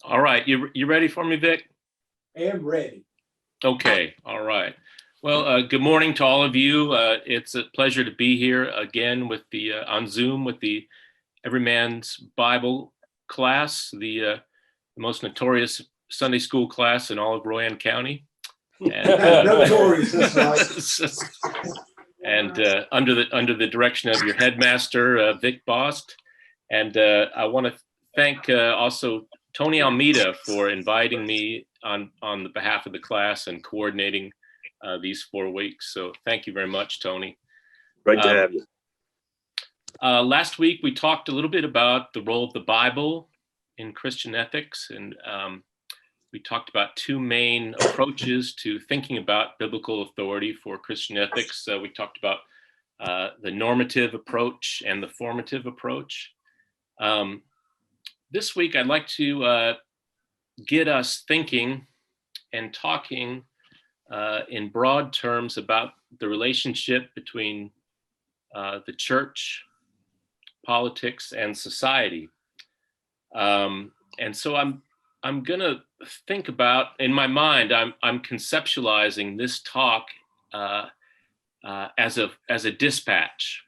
All right, you ready for me, Vic? I am ready. Okay, all right. Well, good morning to all of you. It's a pleasure to be here again with the on Zoom with the Everyman's Bible class, the most notorious Sunday school class in all of Rowan County. And, notorious, that's right. And under the direction of your headmaster, Vic Bost. And I want to thank also Tony Almeida for inviting me on the behalf of the class and coordinating these 4 weeks. So thank you very much, Tony. Great to have you. Last week, we talked a little bit about the role of the Bible in Christian ethics, and we talked about 2 main approaches to thinking about biblical authority for Christian ethics. We talked about the normative approach and the formative approach. This week, I'd like to get us thinking and talking in broad terms about the relationship between the church, politics, and society. And so I'm gonna think about, in my mind, I'm conceptualizing this talk as a dispatch.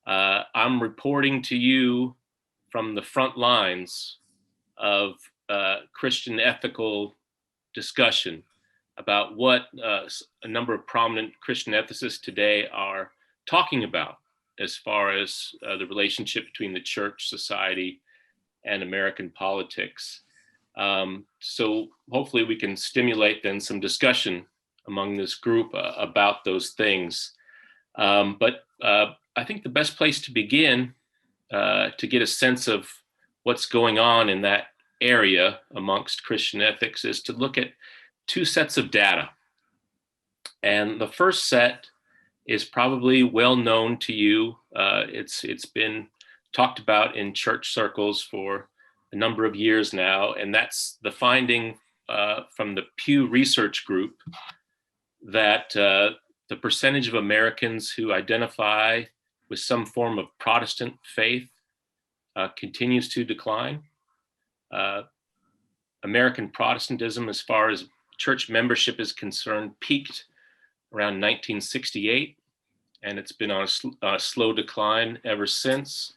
I'm reporting to you from the front lines of Christian ethical discussion about what a number of prominent Christian ethicists today are talking about as far as the relationship between the church, society, and American politics. So hopefully we can stimulate then some discussion among this group about those things. But I think the best place to begin to get a sense of what's going on in that area amongst Christian ethics is to look at 2 sets of data. And the first set is probably well known to you. It's been talked about in church circles for a number of years now, and that's the finding from the Pew Research Group that the percentage of Americans who identify with some form of Protestant faith continues to decline. American Protestantism, as far as church membership is concerned, peaked around 1968, and it's been on a slow decline ever since.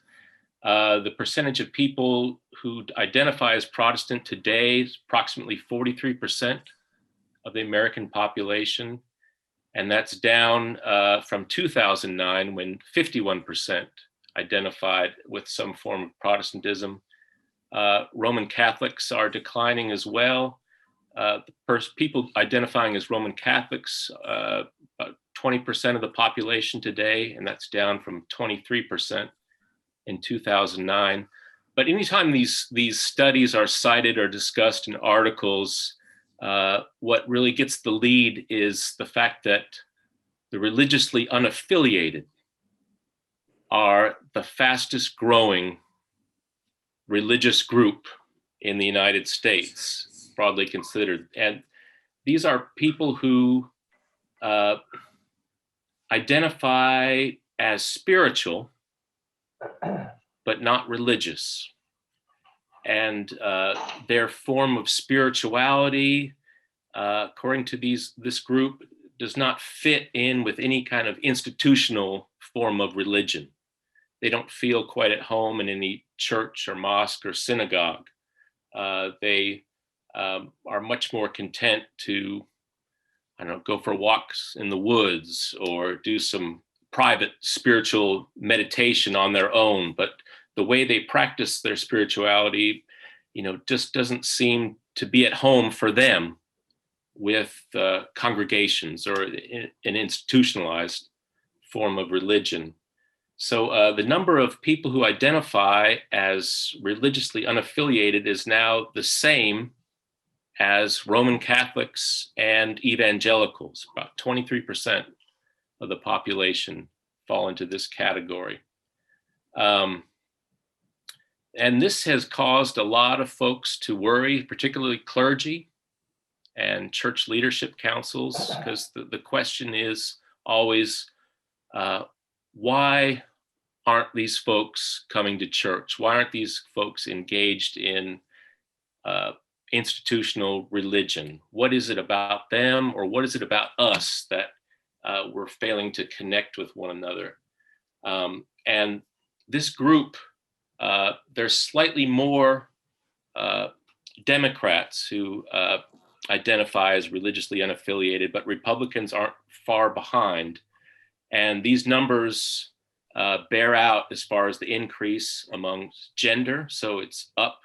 The percentage of people who identify as Protestant today is approximately 43% of the American population, and that's down from 2009 when 51% identified with some form of Protestantism. Roman Catholics are declining as well. People identifying as Roman Catholics, about 20% of the population today, and that's down from 23% in 2009. But anytime these studies are cited or discussed in articles, what really gets the lead is the fact that the religiously unaffiliated are the fastest growing religious group in the United States, broadly considered. And these are people who identify as spiritual, but not religious. And their form of spirituality, according to this group, does not fit in with any kind of institutional form of religion. They don't feel quite at home in any church or mosque or synagogue. They are much more content to, go for walks in the woods or do some private spiritual meditation on their own. But the way they practice their spirituality, just doesn't seem to be at home for them with congregations or an institutionalized form of religion. So the number of people who identify as religiously unaffiliated is now the same as Roman Catholics and evangelicals. About 23% of the population fall into this category. And this has caused a lot of folks to worry, particularly clergy and church leadership councils, because the question is always, why aren't these folks coming to church? Why aren't these folks engaged in institutional religion? What is it about them, or what is it about us that we're failing to connect with one another? And this group, there's slightly more Democrats who identify as religiously unaffiliated, but Republicans aren't far behind. And these numbers bear out as far as the increase among gender. So it's up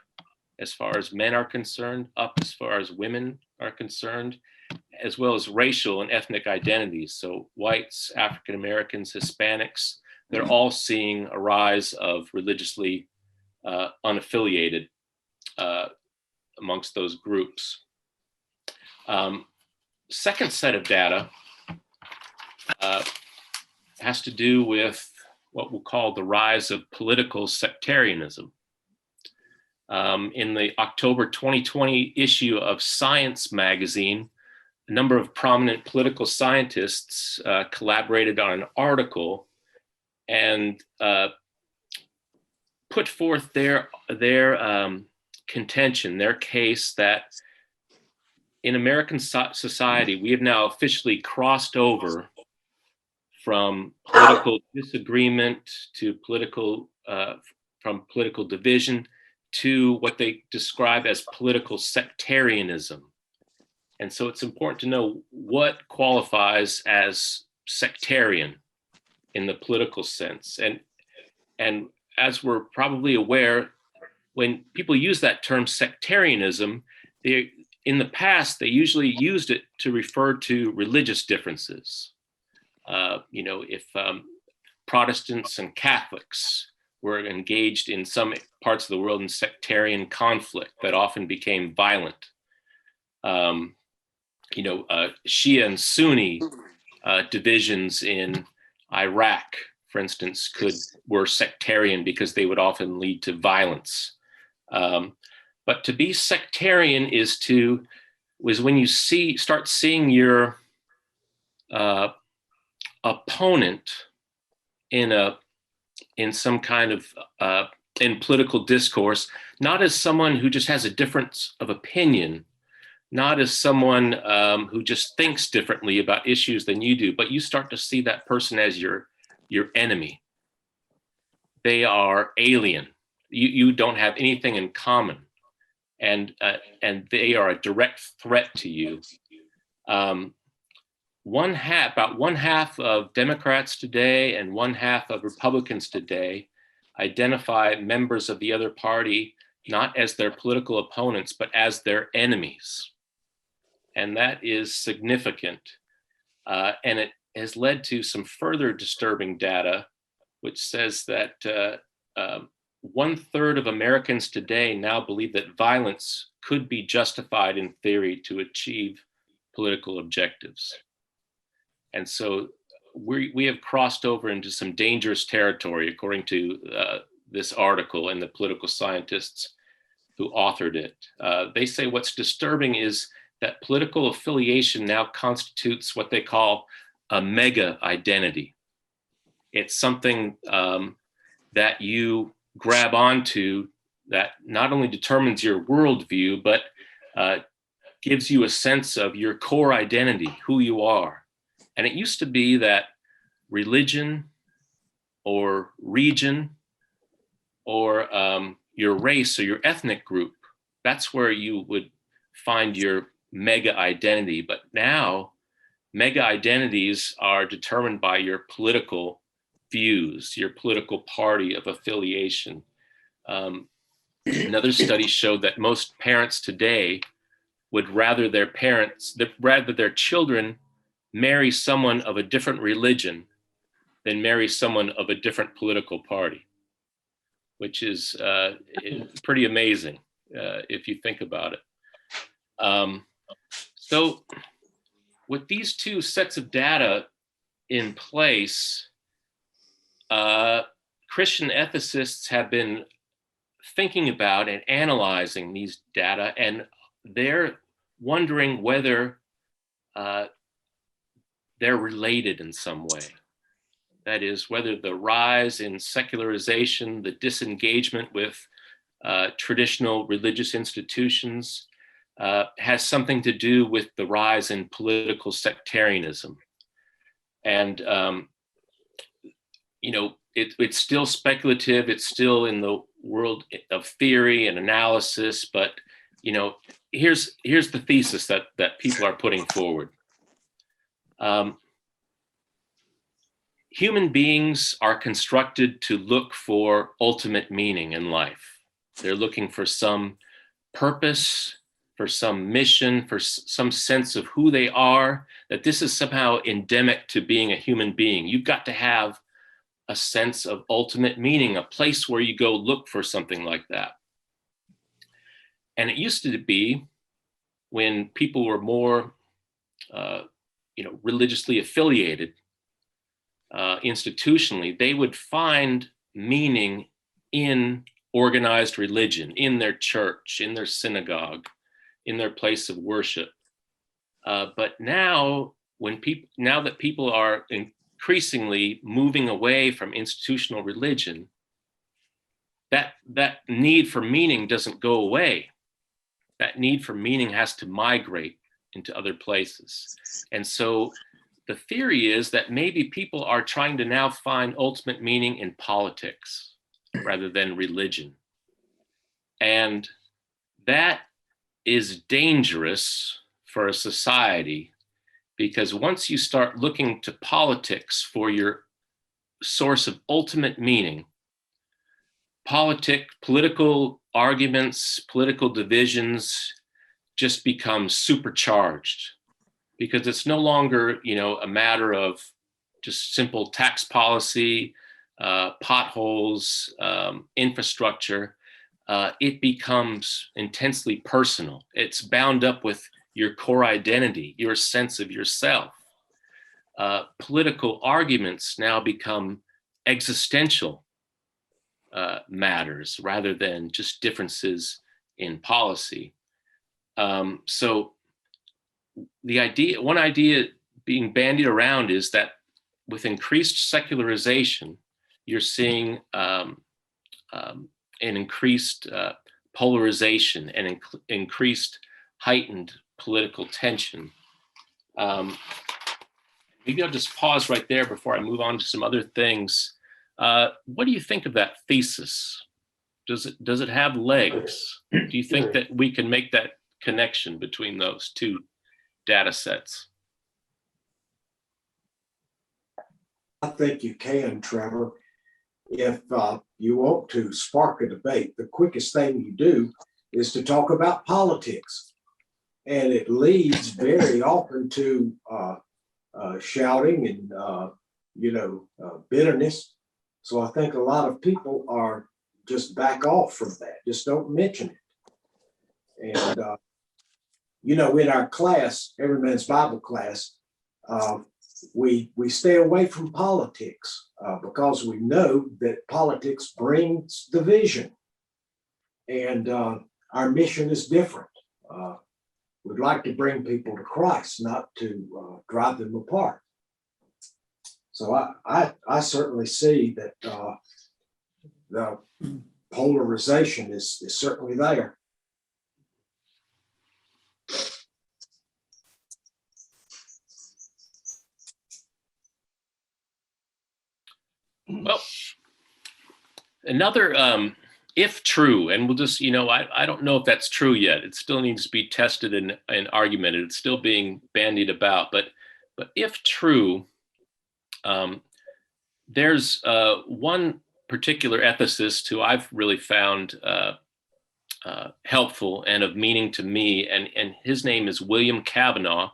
as far as men are concerned, up as far as women are concerned, as well as racial and ethnic identities. So whites, African Americans, Hispanics, they're all seeing a rise of religiously unaffiliated amongst those groups. Second set of data has to do with what we'll call the rise of political sectarianism. In the October 2020 issue of Science magazine, a number of prominent political scientists collaborated on an article and put forth their contention, their case that in American society, we have now officially crossed over from political disagreement to from political division to what they describe as political sectarianism. And so it's important to know what qualifies as sectarian in the political sense. And as we're probably aware, when people use that term sectarianism, in the past, they usually used it to refer to religious differences. If Protestants and Catholics were engaged in some parts of the world in sectarian conflict that often became violent. Shia and Sunni divisions in Iraq, for instance, were sectarian because they would often lead to violence. But to be sectarian is when you start seeing your opponent in some kind of in political discourse, not as someone who just has a difference of opinion, not as someone who just thinks differently about issues than you do, but you start to see that person as your enemy. They are alien. You don't have anything in common, and they are a direct threat to you. About one half of Democrats today and one half of Republicans today identify members of the other party not as their political opponents, but as their enemies. And that is significant. And it has led to some further disturbing data, which says that 1/3 of Americans today now believe that violence could be justified in theory to achieve political objectives. And so we have crossed over into some dangerous territory, according to this article and the political scientists who authored it. They say what's disturbing is that political affiliation now constitutes what they call a mega identity. It's something that you grab onto that not only determines your worldview, but gives you a sense of your core identity, who you are. And it used to be that religion or region or your race or your ethnic group, that's where you would find your mega identity. But now mega identities are determined by your political views, your political party of affiliation. Another study showed that most parents today would rather their children marry someone of a different religion than marry someone of a different political party, which is pretty amazing if you think about it. So with these two sets of data in place, Christian ethicists have been thinking about and analyzing these data, and they're wondering whether they're related in some way. That is, whether the rise in secularization, the disengagement with traditional religious institutions has something to do with the rise in political sectarianism. And, it's still speculative. It's still in the world of theory and analysis, but, here's the thesis that people are putting forward. Human beings are constructed to look for ultimate meaning in life. They're looking for some purpose, for some mission, for some sense of who they are, that this is somehow endemic to being a human being. You've got to have a sense of ultimate meaning, a place where you go look for something like that. And it used to be when people were more, religiously affiliated, institutionally, they would find meaning in organized religion, in their church, in their synagogue, in their place of worship. But now, now that people are increasingly moving away from institutional religion, that need for meaning doesn't go away. That need for meaning has to migrate into other places. And so the theory is that maybe people are trying to now find ultimate meaning in politics rather than religion. And that is dangerous for a society, because once you start looking to politics for your source of ultimate meaning, political arguments, political divisions just become supercharged, because it's no longer, a matter of just simple tax policy, potholes, infrastructure. It becomes intensely personal. It's bound up with your core identity, your sense of yourself. Political arguments now become existential matters rather than just differences in policy. So one idea being bandied around is that with increased secularization, you're seeing an increased polarization and increased heightened political tension. Maybe I'll just pause right there before I move on to some other things. What do you think of that thesis? Does it have legs? Do you think that we can make that connection between those two data sets? I think you can, Trevor. If you want to spark a debate, the quickest thing you do is to talk about politics. And it leads very often to shouting and, bitterness. So I think a lot of people are just back off from that, just don't mention it. And, in our class, Everyman's Bible class, we stay away from politics because we know that politics brings division. And our mission is different. We'd like to bring people to Christ, not to drive them apart. So I certainly see that the polarization is certainly there. Well, another, if true, and we'll just, I don't know if that's true yet. It still needs to be tested and argumented. It's still being bandied about. But if true, there's one particular ethicist who I've really found helpful and of meaning to me, and his name is William Kavanaugh.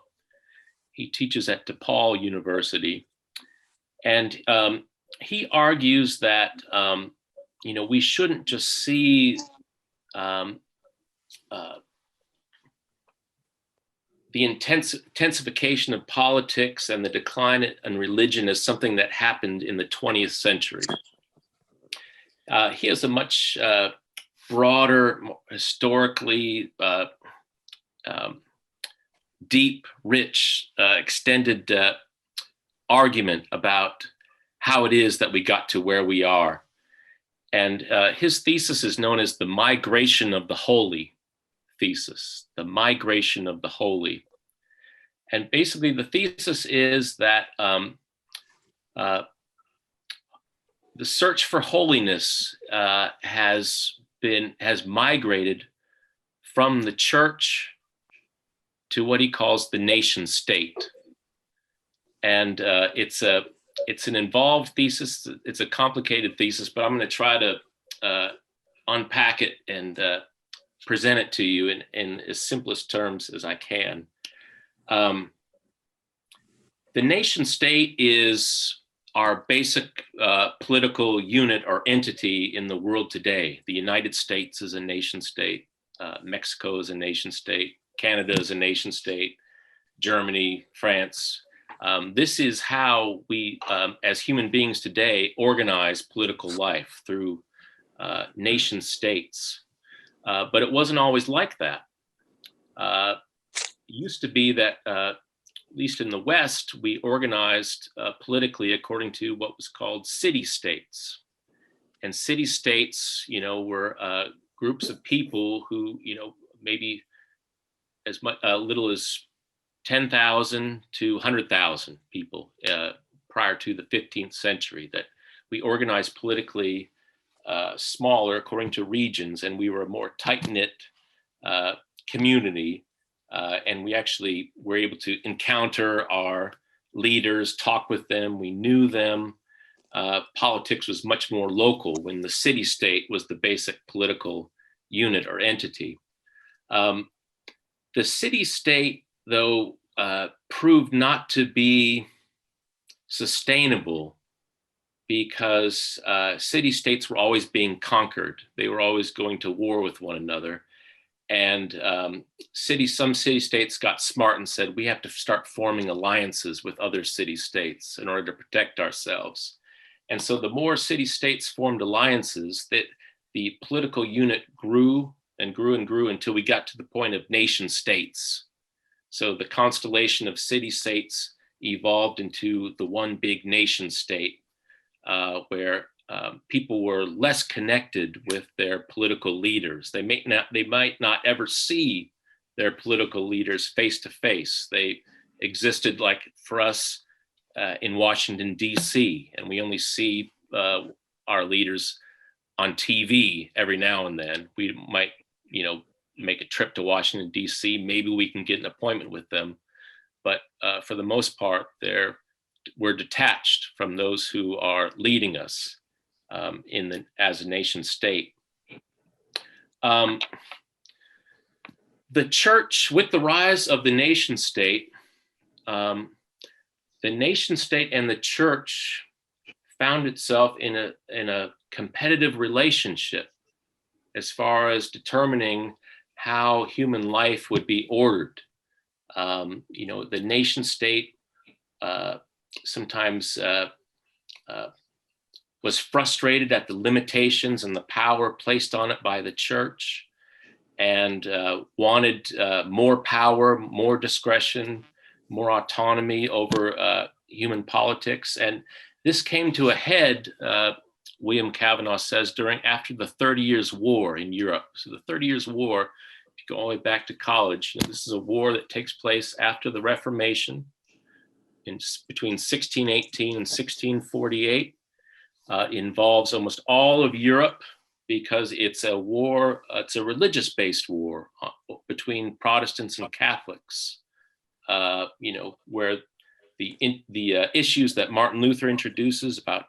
He teaches at DePaul University, and he argues that we shouldn't just see the intensification of politics and the decline in religion as something that happened in the 20th century. He has a much broader, historically deep, rich, extended argument about how it is that we got to where we are. And his thesis is known as the migration of the holy thesis, the migration of the holy. And basically, the thesis is that uh, the search for holiness has migrated from the church to what he calls the nation state. And it's an involved thesis. It's a complicated thesis, but I'm going to try to unpack it and present it to you in as simplest terms as I can. The nation state is our basic political unit or entity in the world today. The United States is a nation state. Mexico is a nation state. Canada is a nation state. Germany, France. This is how we, as human beings today, organize political life through nation states. But it wasn't always like that. It used to be that, at least in the West, we organized politically according to what was called city states. And city states, were groups of people who, maybe as much little as 10,000 to 100,000 people prior to the 15th century, that we organized politically smaller according to regions, and we were a more tight-knit community, and we actually were able to encounter our leaders, talk with them, we knew them. Politics was much more local when the city-state was the basic political unit or entity. The city-state, though, proved not to be sustainable because city-states were always being conquered. They were always going to war with one another. And some city-states got smart and said, we have to start forming alliances with other city-states in order to protect ourselves. And so the more city-states formed alliances, that the political unit grew and grew and grew until we got to the point of nation states. So the constellation of city-states evolved into the one big nation state, where people were less connected with their political leaders. They might not ever see their political leaders face to face. They existed, like for us, in Washington, D.C., and we only see our leaders on TV every now and then. We might, make a trip to Washington, D.C. Maybe we can get an appointment with them. But for the most part, we're detached from those who are leading us as a nation state. The church, with the rise of the nation state and the church found itself in a competitive relationship as far as determining how human life would be ordered. The nation state sometimes was frustrated at the limitations and the power placed on it by the church, and wanted more power, more discretion, more autonomy over human politics. And this came to a head, William Cavanaugh says, after the 30 Years' War in Europe. So the 30 Years' War, if you go all the way back to college, this is a war that takes place after the Reformation between 1618 and 1648. Involves almost all of Europe because it's a war, it's a religious-based war between Protestants and Catholics, where the issues that Martin Luther introduces about,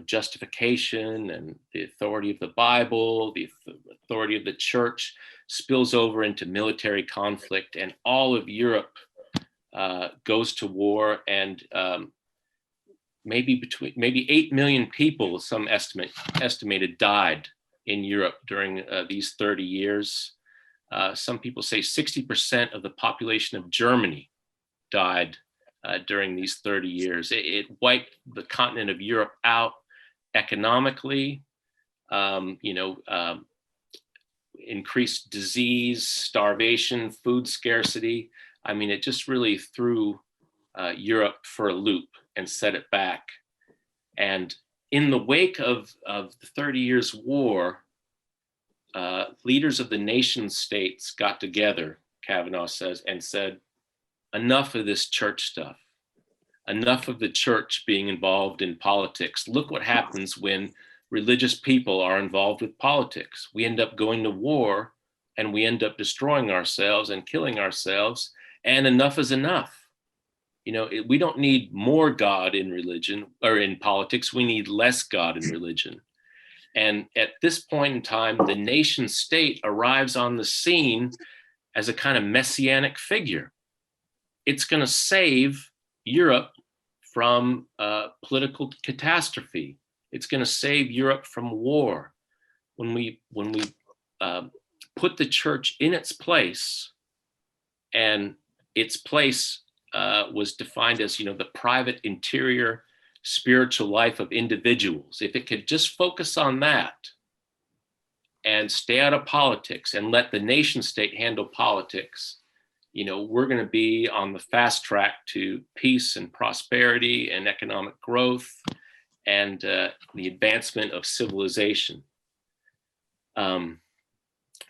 justification and the authority of the Bible, the authority of the church, spills over into military conflict, and all of Europe goes to war, and maybe 8 million people, some estimated, died in Europe during these 30 years. Some people say 60% of the population of Germany died during these 30 years. It wiped the continent of Europe out economically, increased disease, starvation, food scarcity. I mean, it just really threw Europe for a loop and set it back. And in the wake of the 30 Years' War, leaders of the nation states got together, Kavanaugh says, and said, enough of this church stuff, enough of the church being involved in politics. Look what happens when religious people are involved with politics. We end up going to war, and we end up destroying ourselves and killing ourselves, and enough is enough. We don't need more God in religion or in politics. We need less God in religion. And at this point in time, the nation state arrives on the scene as a kind of messianic figure. It's going to save Europe from political catastrophe. It's going to save Europe from war. When we put the church in its place, and its place was defined as, the private interior spiritual life of individuals. If it could just focus on that and stay out of politics and let the nation state handle politics, we're going to be on the fast track to peace and prosperity and economic growth and the advancement of civilization.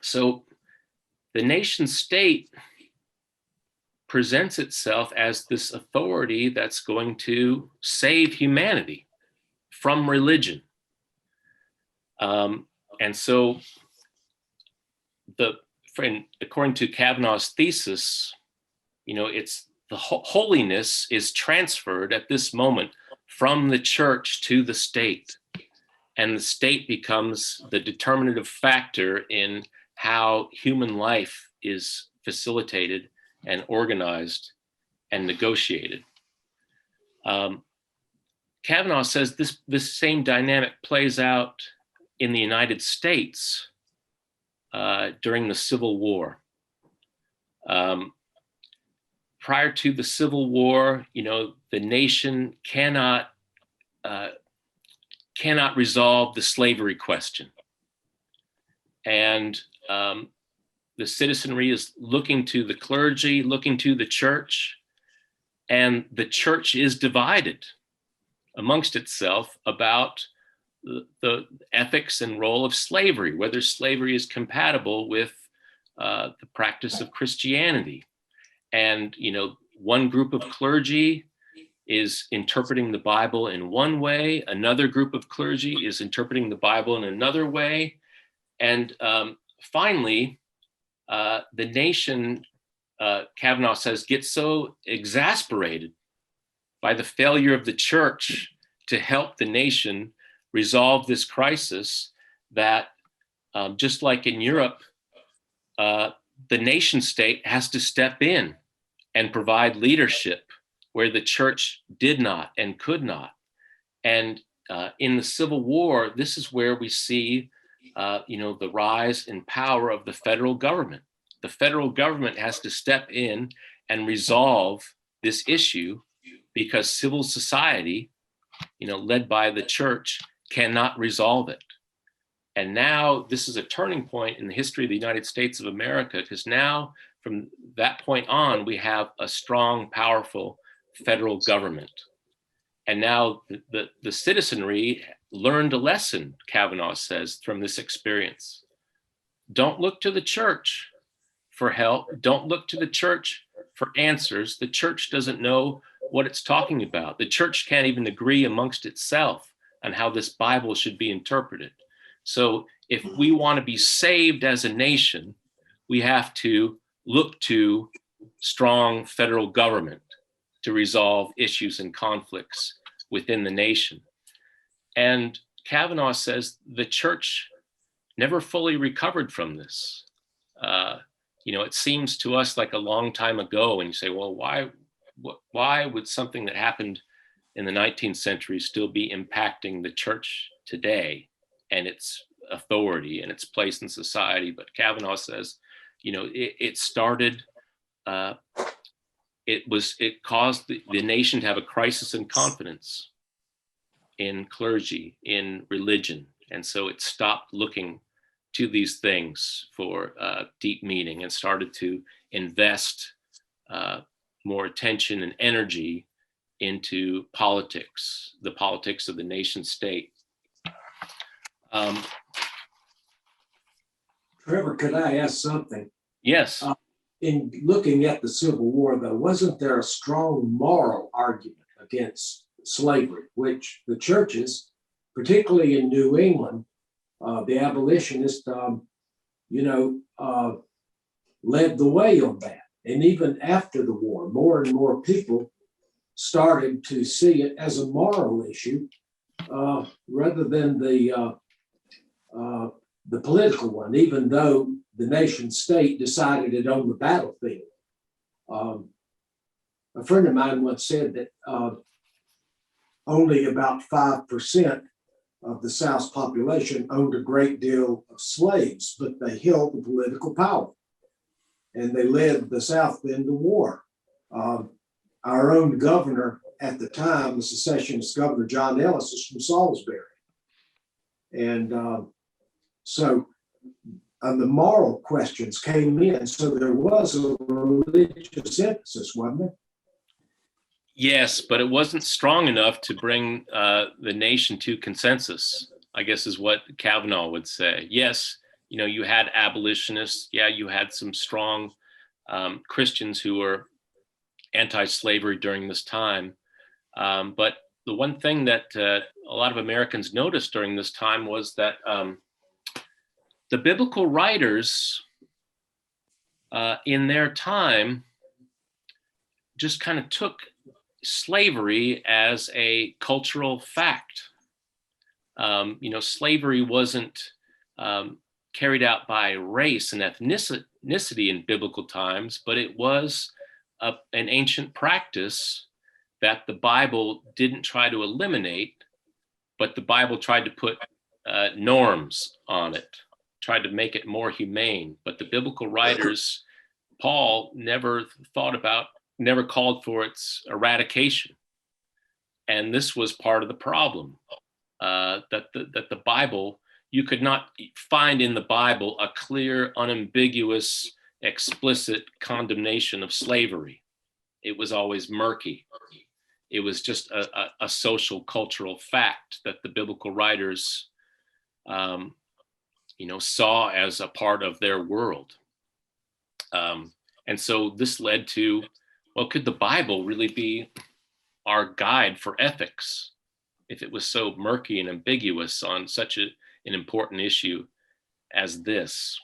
So the nation state presents itself as this authority that's going to save humanity from religion. And so according to Kavanaugh's thesis, it's the holiness is transferred at this moment from the church to the state. And the state becomes the determinative factor in how human life is facilitated and organized and negotiated. Kavanaugh says this same dynamic plays out in the United States during the Civil War. Prior to the Civil War, the nation cannot resolve the slavery question. And the citizenry is looking to the clergy, looking to the church, and the church is divided amongst itself about the ethics and role of slavery, whether slavery is compatible with the practice of Christianity. And, one group of clergy is interpreting the Bible in one way, another group of clergy is interpreting the Bible in another way. And finally, the nation, Kavanaugh says, gets so exasperated by the failure of the church to help the nation resolve this crisis that, just like in Europe, the nation state has to step in and provide leadership where the church did not and could not. And in the Civil War, this is where we see the rise in power of the federal government. The federal government has to step in and resolve this issue because civil society, led by the church, cannot resolve it. And now this is a turning point in the history of the United States of America, because now from that point on, we have a strong, powerful federal government. And now the citizenry learned a lesson, Kavanaugh says, from this experience. Don't look to the church for help. Don't look to the church for answers. The church doesn't know what it's talking about. The church can't even agree amongst itself on how this Bible should be interpreted. So if we want to be saved as a nation, we have to look to strong federal government to resolve issues and conflicts within the nation. And Kavanaugh says the church never fully recovered from this. It seems to us like a long time ago, and you say, well, why would something that happened in the 19th century still be impacting the church today and its authority and its place in society? But Kavanaugh says, it started, it caused the nation to have a crisis in confidence in clergy, in religion. And so it stopped looking to these things for deep meaning and started to invest more attention and energy into politics, the politics of the nation state. Trevor, could I ask something? Yes. In looking at the Civil War, though, wasn't there a strong moral argument against slavery, which the churches, particularly in New England, the abolitionists, led the way on that. And even after the war, more and more people started to see it as a moral issue rather than the political one, even though the nation state decided it on the battlefield. A friend of mine once said that only about 5% of the South's population owned a great deal of slaves, but they held the political power. And they led the South then to war. Our own governor at the time, the secessionist governor, John Ellis, is from Salisbury. And so the moral questions came in. So there was a religious emphasis, wasn't there? Yes, but it wasn't strong enough to bring the nation to consensus, I guess is what Kavanaugh would say. Yes, you had abolitionists. Yeah, you had some strong Christians who were anti-slavery during this time. But the one thing that a lot of Americans noticed during this time was that the biblical writers in their time just kind of took slavery as a cultural fact. Slavery wasn't carried out by race and ethnicity in biblical times, but it was an ancient practice that the Bible didn't try to eliminate, but the Bible tried to put norms on it, tried to make it more humane. But the biblical writers, Paul never called for its eradication. And this was part of the problem, that the Bible, you could not find in the Bible a clear, unambiguous, explicit condemnation of slavery. It was always murky. It was just a social, cultural fact that the biblical writers, saw as a part of their world. And so this led to, well, could the Bible really be our guide for ethics if it was so murky and ambiguous on such an important issue as this?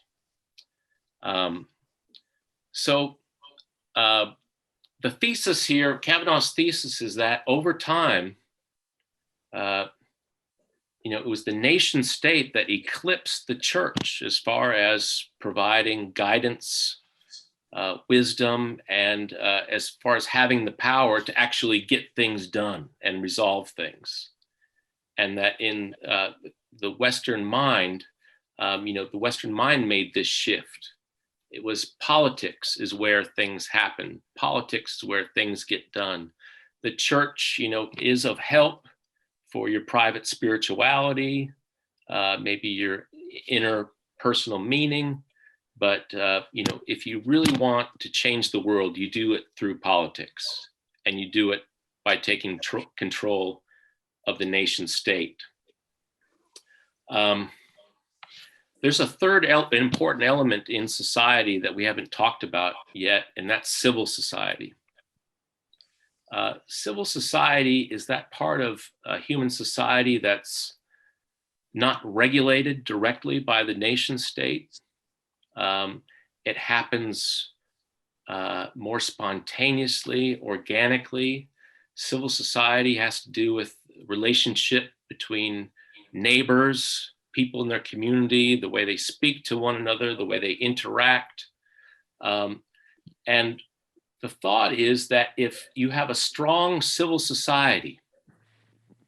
The thesis here, Kavanaugh's thesis, is that over time, it was the nation state that eclipsed the church as far as providing guidance, wisdom, and as far as having the power to actually get things done and resolve things. And that in the Western mind, the Western mind made this shift. It was politics is where things happen. Politics is where things get done. The church, is of help for your private spirituality, maybe your inner personal meaning. But, if you really want to change the world, you do it through politics, and you do it by taking control of the nation state. There's a third important element in society that we haven't talked about yet, and that's civil society. Civil society is that part of human society that's not regulated directly by the nation state. It happens more spontaneously, organically. Civil society has to do with relationship between neighbors, people in their community, the way they speak to one another, the way they interact. And the thought is that if you have a strong civil society,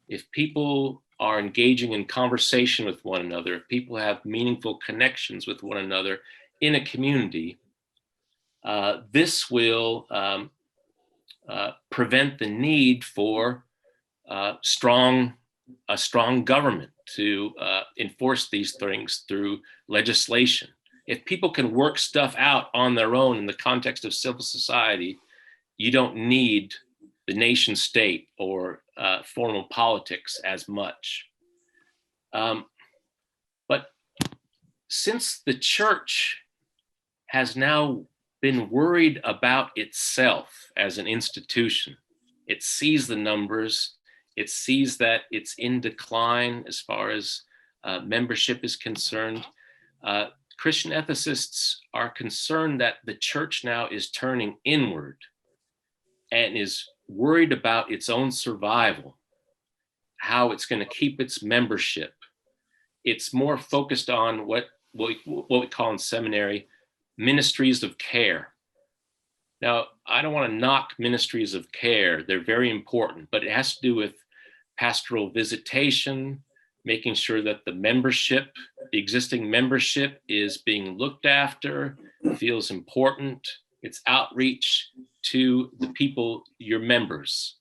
if people are engaging in conversation with one another, if people have meaningful connections with one another in a community, this will prevent the need for a strong government to enforce these things through legislation. If people can work stuff out on their own in the context of civil society, you don't need the nation state or formal politics as much. But since the church has now been worried about itself as an institution, it sees the numbers, it sees that it's in decline as far as membership is concerned. Christian ethicists are concerned that the church now is turning inward and is worried about its own survival, how it's going to keep its membership. It's more focused on what we call in seminary ministries of care. Now, I don't want to knock ministries of care. They're very important, but it has to do with pastoral visitation, making sure that the membership, the existing membership, is being looked after, feels important. It's outreach to the people, your members.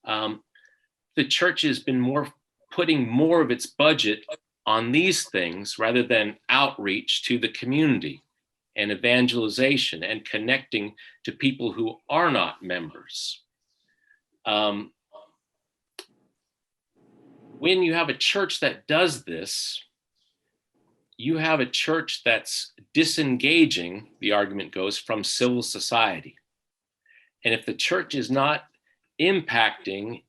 The church has been putting more of its budget on these things rather than outreach to the community and evangelization and connecting to people who are not members. When you have a church that does this, you have a church that's disengaging, the argument goes, from civil society. And if the church is not investing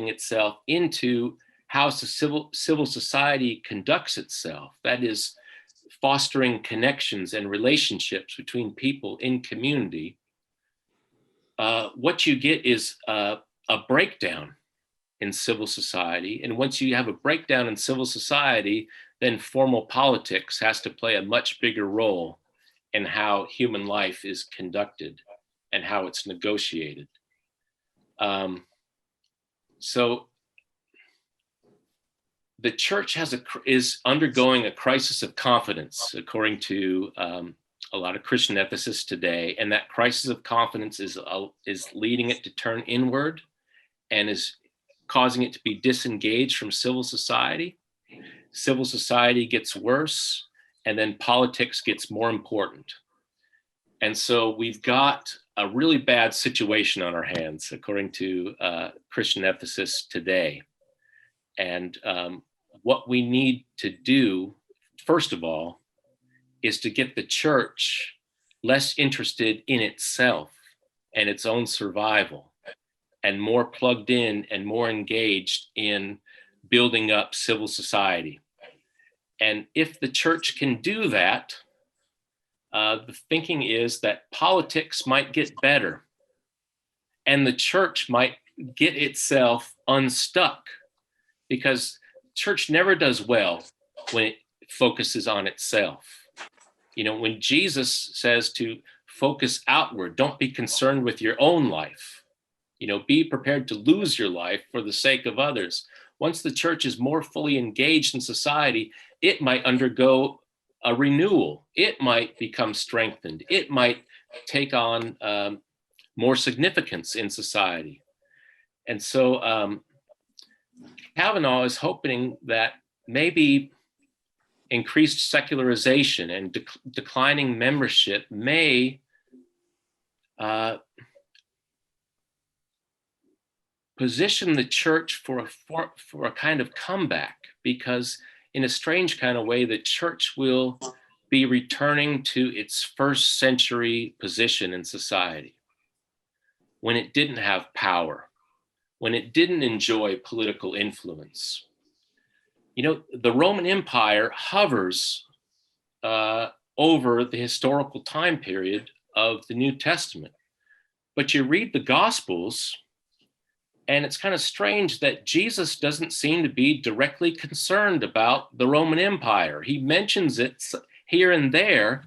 itself into how civil society conducts itself, that is, fostering connections and relationships between people in community, what you get is a breakdown in civil society. And once you have a breakdown in civil society, then formal politics has to play a much bigger role in how human life is conducted and how it's negotiated. So the church is undergoing a crisis of confidence, according to a lot of Christian ethicists today, and that crisis of confidence is leading it to turn inward and is causing it to be disengaged from civil society. Civil society gets worse, and then politics gets more important. And so we've got a really bad situation on our hands, according to Christian ethicists today. And what we need to do, first of all, is to get the church less interested in itself and its own survival, and more plugged in and more engaged in building up civil society. And if the church can do that, the thinking is that politics might get better and the church might get itself unstuck, because church never does well when it focuses on itself. You know, when Jesus says to focus outward, don't be concerned with your own life. You know, be prepared to lose your life for the sake of others. Once the church is more fully engaged in society, it might undergo a renewal. It might become strengthened. It might take on more significance in society. And so Kavanaugh is hoping that maybe increased secularization and declining membership may position the church for a kind of comeback, because in a strange kind of way, the church will be returning to its first century position in society, when it didn't have power, when it didn't enjoy political influence. You know, the Roman Empire hovers over the historical time period of the New Testament. But you read the Gospels, and it's kind of strange that Jesus doesn't seem to be directly concerned about the Roman Empire. He mentions it here and there,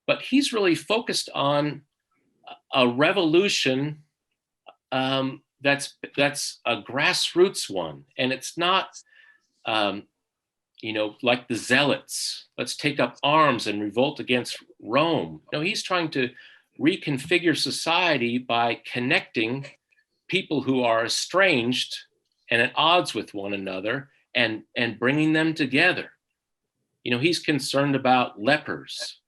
but he's really focused on a revolution that's a grassroots one. And it's not, like the Zealots, let's take up arms and revolt against Rome. No, he's trying to reconfigure society by connecting people who are estranged and at odds with one another and bringing them together. You know, he's concerned about lepers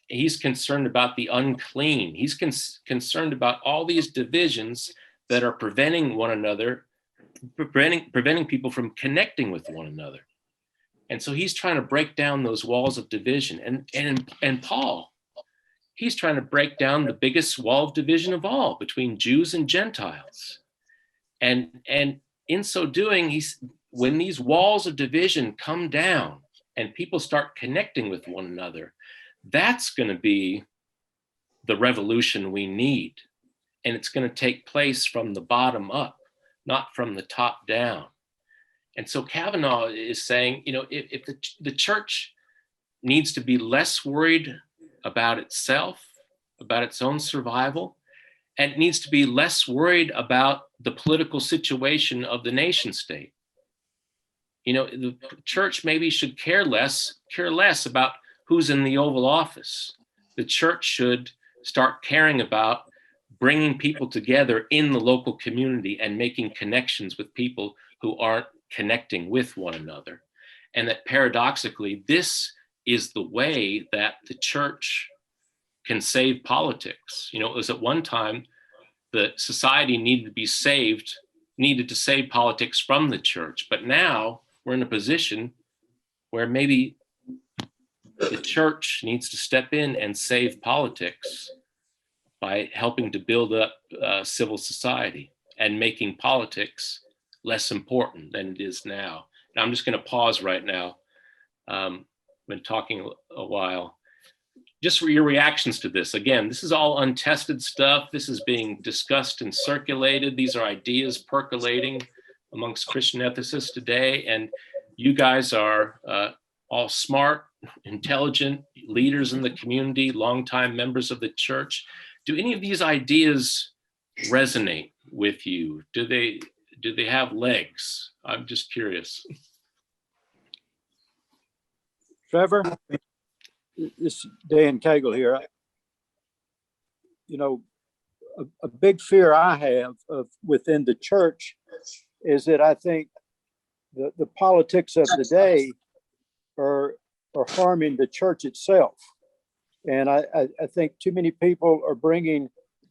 he's concerned about the unclean. He's concerned about all these divisions that are preventing one another, preventing people from connecting with one another. And so he's trying to break down those walls of division. And Paul, he's trying to break down the biggest wall of division of all, between Jews and Gentiles. And in so doing, when these walls of division come down and people start connecting with one another, that's going to be the revolution we need. And it's going to take place from the bottom up, not from the top down. And so Kavanaugh is saying, if the church needs to be less worried about itself, about its own survival, and it needs to be less worried about the political situation of the nation state. The church maybe should care less about who's in the Oval Office. The church should start caring about bringing people together in the local community and making connections with people who aren't connecting with one another. And that paradoxically, this is the way that the church can save politics. It was at one time the society needed to save politics from the church. But now we're in a position where maybe the church needs to step in and save politics by helping to build up civil society and making politics less important than it is now. And I'm just going to pause right now. Been talking a while. Just for your reactions to this. Again, this is all untested stuff. This is being discussed and circulated. These are ideas percolating amongst Christian ethicists today. And you guys are all smart, intelligent leaders in the community, longtime members of the church. Do any of these ideas resonate with you? Do they have legs? I'm just curious. Trevor, this is Dan Cagle here. A big fear I have within the church is that I think the politics of the day are harming the church itself. And I think too many people are bringing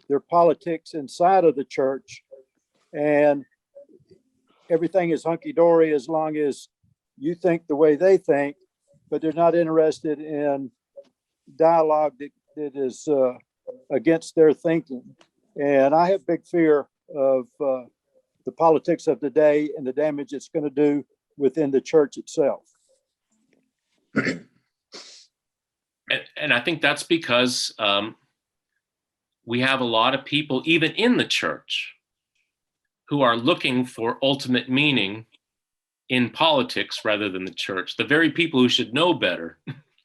their politics inside of the church, and everything is hunky-dory as long as you think the way they think, but they're not interested in dialogue that is against their thinking. And I have big fear of the politics of the day and the damage it's going to do within the church itself. And I think that's because we have a lot of people, even in the church, who are looking for ultimate meaning in politics rather than the church. The very people who should know better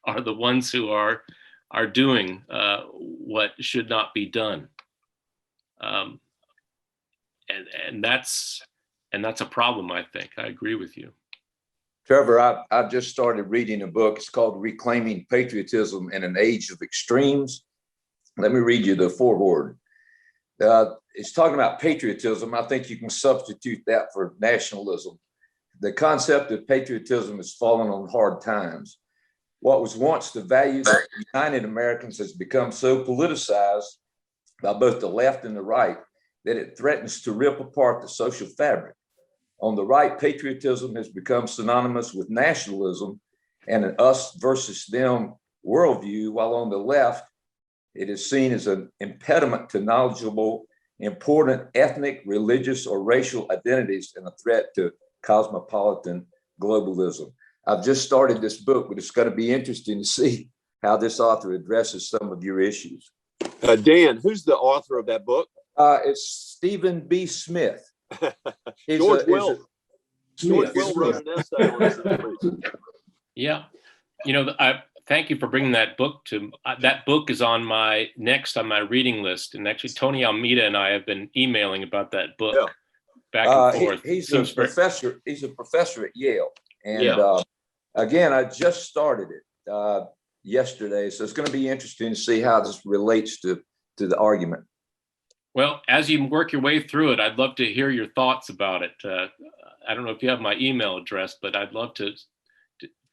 are the ones who are doing what should not be done. And that's a problem, I think. I agree with you. Trevor, I've just started reading a book. It's called Reclaiming Patriotism in an Age of Extremes. Let me read you the foreword. It's talking about patriotism. I think you can substitute that for nationalism. The concept of patriotism has fallen on hard times. What was once the value that united Americans has become so politicized by both the left and the right that it threatens to rip apart the social fabric. On the right, patriotism has become synonymous with nationalism and an us versus them worldview, while on the left, it is seen as an impediment to knowledgeable, important ethnic, religious, or racial identities and a threat to cosmopolitan globalism. I've just started this book, but it's going to be interesting to see how this author addresses some of your issues. Dan, who's the author of that book? It's Stephen B. Smith. George Will wrote an essay on this. Yeah. I thank you for bringing that book to, that book is on my reading list. And actually, Tony Almeida and I have been emailing about that book back and forth. He's a professor. He's a professor at Yale. And again, I just started it yesterday. So it's going to be interesting to see how this relates to the argument. Well, as you work your way through it, I'd love to hear your thoughts about it. I don't know if you have my email address, but I'd love to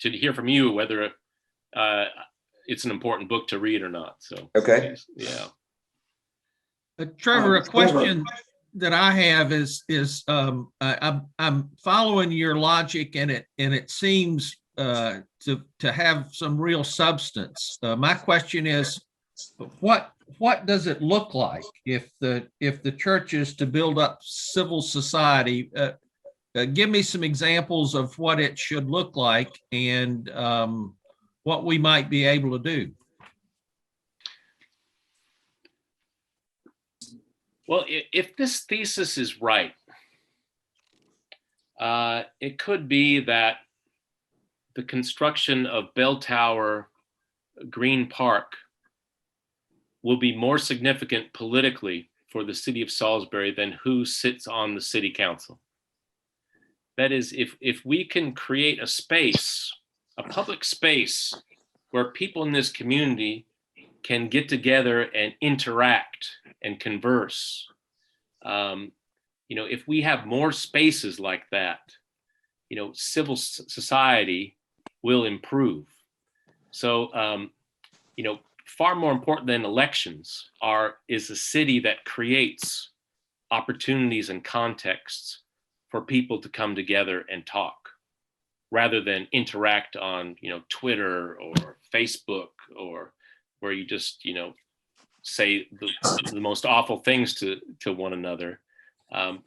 hear from you whether it's an important book to read or not. So Okay. yeah. Trevor, a question that I have is I'm following your logic, and it seems to have some real substance. My question is, what does it look like if the church is to build up civil society? Give me some examples of what it should look like, and what we might be able to do. Well, if this thesis is right, it could be that the construction of Bell Tower Green Park will be more significant politically for the city of Salisbury than who sits on the city council. That is, if we can create a space, a public space, where people in this community can get together and interact and converse. If we have more spaces like that, civil society will improve. So, far more important than elections is a city that creates opportunities and contexts for people to come together and talk, rather than interact on, Twitter or Facebook, or where you just, say the most awful things to one another.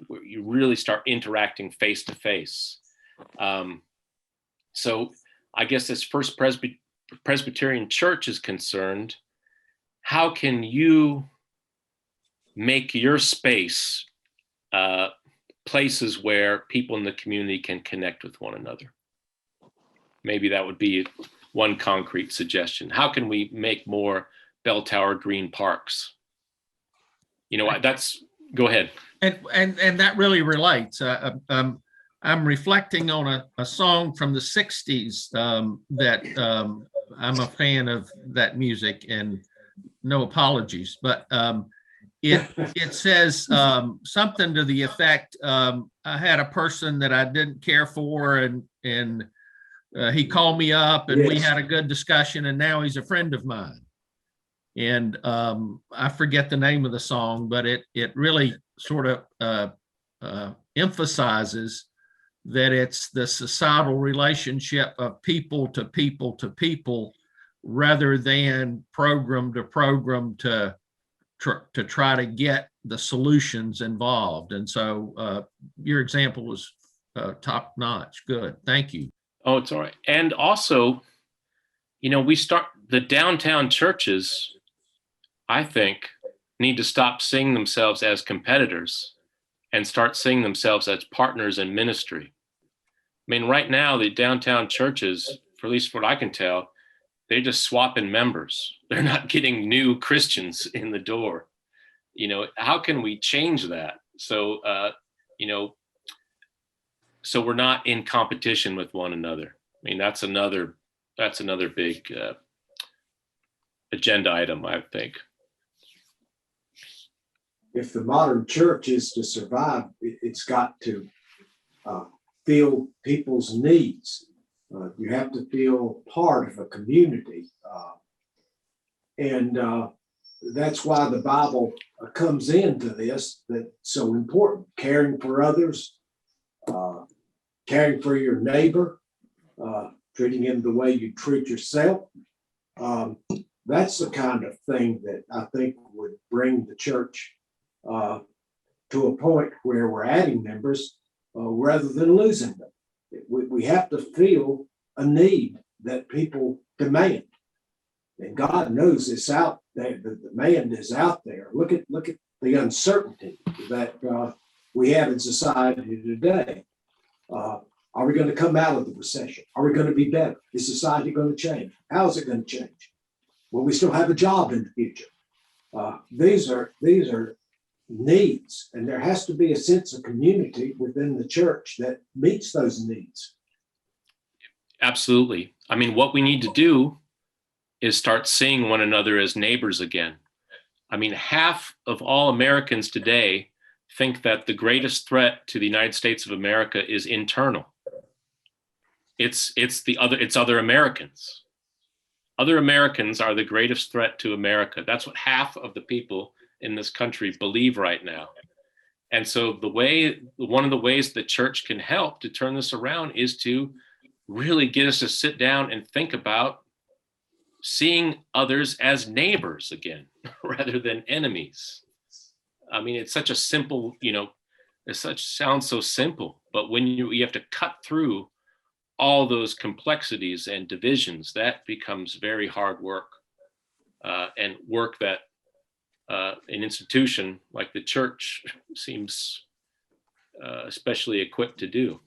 Where you really start interacting face to face. So I guess as First Presbyterian Church is concerned, how can you make your space places where people in the community can connect with one another? Maybe that would be one concrete suggestion. How can we make more Bell Tower Green Parks? Go ahead. And that really relates. I'm reflecting on a song from the 60s that I'm a fan of that music, and no apologies, but it says something to the effect, I had a person that I didn't care for, and he called me up, and we had a good discussion, and now he's a friend of mine. And I forget the name of the song, but it really sort of emphasizes that it's the societal relationship of people to people to people, rather than program to program to try to get the solutions involved. And so your example was top notch. Good. Thank you. Oh, it's all right. And also, the downtown churches, I think, need to stop seeing themselves as competitors and start seeing themselves as partners in ministry. I mean, right now, the downtown churches, for at least what I can tell, they're just swapping members. They're not getting new Christians in the door. How can we change that? So, so we're not in competition with one another. I mean, that's another big agenda item, I think. If the modern church is to survive, it's got to feel people's needs. You have to feel part of a community. And that's why the Bible comes into this, that's so important. Caring for others, caring for your neighbor, treating him the way you treat yourself. That's the kind of thing that I think would bring the church to a point where we're adding members rather than losing them. We have to feel a need that people demand. And God knows it's out there. The demand is out there. Look at the uncertainty that we have in society today. Are we going to come out of the recession? Are we going to be better? Is society going to change? How is it going to change? Will we still have a job in the future? These are needs, and there has to be a sense of community within the church that meets those needs. Absolutely. I mean, what we need to do is start seeing one another as neighbors again. I mean, half of all Americans today think that the greatest threat to the United States of America is internal. It's other Americans. other Americans are the greatest threat to America. That's what half of the people in this country believe right now. And so one of the ways the church can help to turn this around is to really get us to sit down and think about seeing others as neighbors again, rather than enemies. I mean, it's such a simple, sounds so simple, but when you have to cut through all those complexities and divisions, that becomes very hard work, and work that an institution like the church seems especially equipped to do.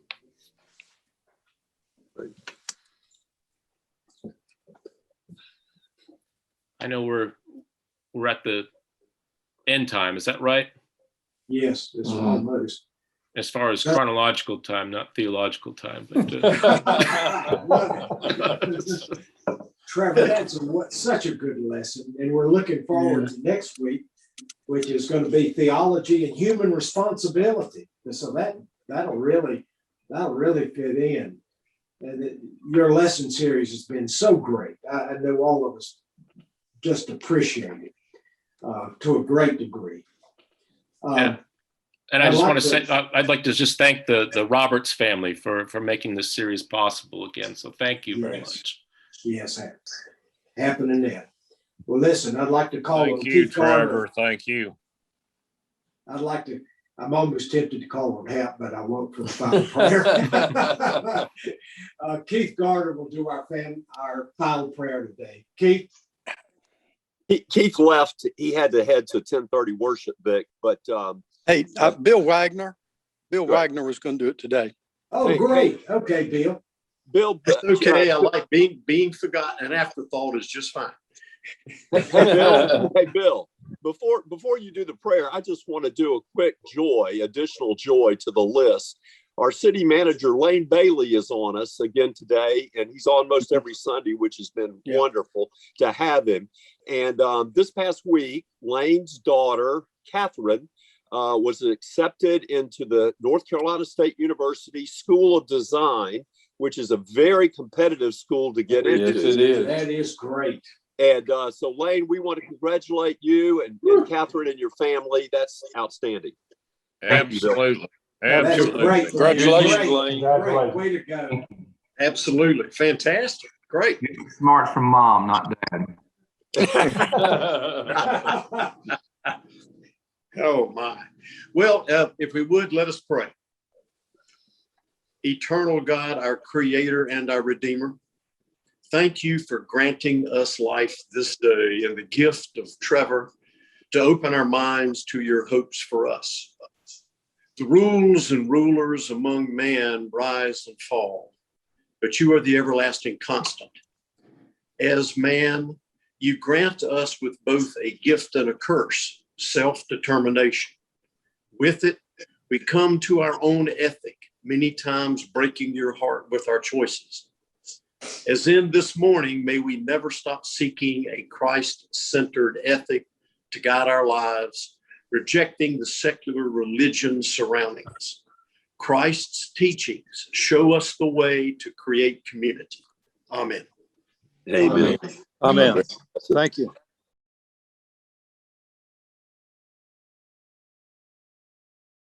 I know we're at the end time. Is that right? Yes, it's almost. As far as chronological time, not theological time. But, Trevor, that's such a good lesson. And we're looking forward to next week, which is going to be theology and human responsibility. And so that'll really fit in. And your lesson series has been so great. I know all of us just appreciate it to a great degree. And I just want to say, I'd like to just thank the Roberts family for making this series possible again. So thank you very much. Yes, happening there. Well, listen, I'd like to call Thank on you, Keith Garner. Trevor. Thank you. I'm almost tempted to call on Hap, but I won't for the final prayer. Keith Garner will do our final prayer today. Keith? Keith left. He had to head to 10:30 worship, Vic, but Hey, Bill Wagner. Bill Go ahead. Wagner was going to do it today. Oh, Hey, great. Okay, Bill. Bill, It's okay. I like being forgotten. An afterthought is just fine. Hey, Bill, before you do the prayer, I just want to do a quick additional joy to the list. Our city manager, Lane Bailey, is on us again today, and he's on most every Sunday, which has been wonderful to have him. And this past week, Lane's daughter, Catherine, was accepted into the North Carolina State University School of Design, which is a very competitive school to get into. Yes, it is. That is great. And so, Lane, we want to congratulate you and Catherine and your family. That's outstanding. Absolutely. That's Absolutely. great. Congratulations, Lane. Great. Way to go. Absolutely. Fantastic. Great. Smart from mom, not dad. Oh, my. Well, if we would, let us pray. Eternal God, our creator and our redeemer, thank you for granting us life this day and the gift of Trevor to open our minds to your hopes for us. The rules and rulers among man rise and fall, but you are the everlasting constant. As man, you grant us with both a gift and a curse, self-determination. With it, we come to our own ethic, many times breaking your heart with our choices. As in this morning, may we never stop seeking a Christ-centered ethic to guide our lives, rejecting the secular religion surrounding us. Christ's teachings show us the way to create community. Amen. Amen. Amen. Thank you.